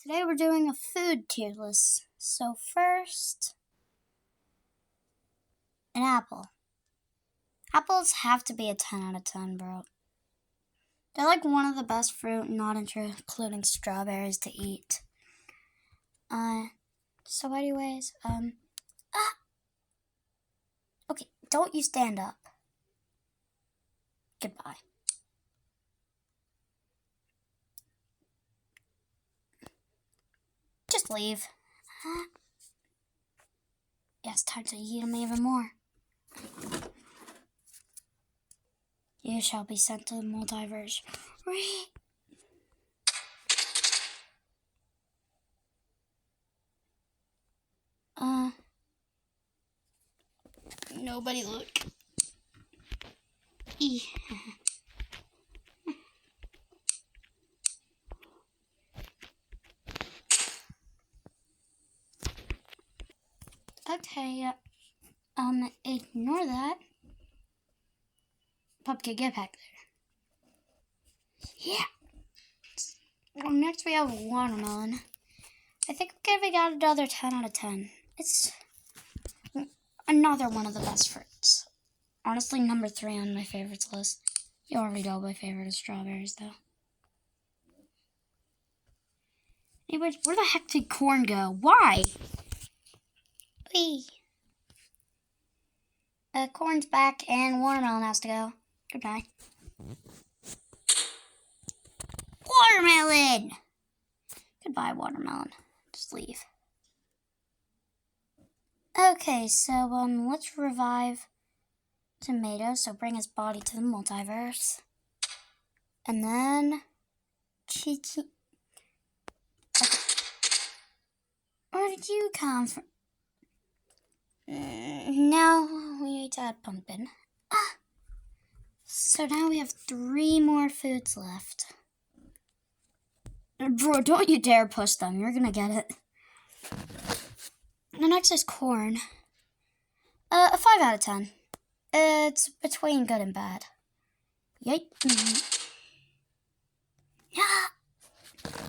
Today we're doing a food tier list. So first, an apple. Apples have to be a 10 out of 10, bro. They're like one of the best fruit, not including strawberries, to eat. So anyways, okay, don't you stand up. Goodbye. Just leave. Yes, time to eat them even more. You shall be sent to the multiverse. Nobody look. Okay, ignore that. Pumpkin, get back there. Yeah. Well, next we have watermelon. I think I'm giving out another 10 out of 10. It's another one of the best fruits. Honestly, number 3 on my favorites list. You already know my favorite is strawberries, though. Anyways, where the heck did corn go? Why? Whee. Corn's back and watermelon has to go. Goodbye. Watermelon! Goodbye, watermelon. Just leave. Okay, so let's revive Tomato, so bring his body to the multiverse. And then Chichi. Okay. Where did you come from? Now we need to add pumpkin. So now we have 3 more foods left. Bro, don't you dare push them. You're gonna get it. The next is corn. A 5 out of 10. It's between good and bad. Yay. Yeah.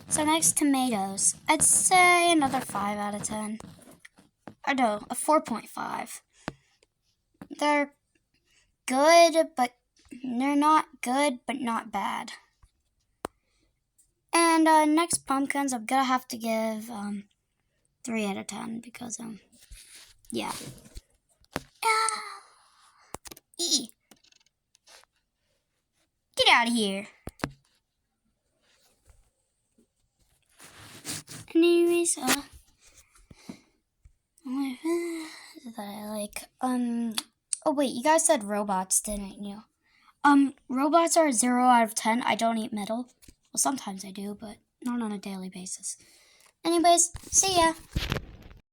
So next, tomatoes. I'd say another 5 out of 10. Or no, a 4.5. They're good, but they're not good, but not bad. And next, pumpkins, I'm gonna have to give 3 out of 10 because yeah. Get out of here. Anyways, oh wait, you guys said robots, didn't you? Robots are 0 out of 10. I don't eat metal. Well, sometimes I do, but not on a daily basis. Anyways, see ya.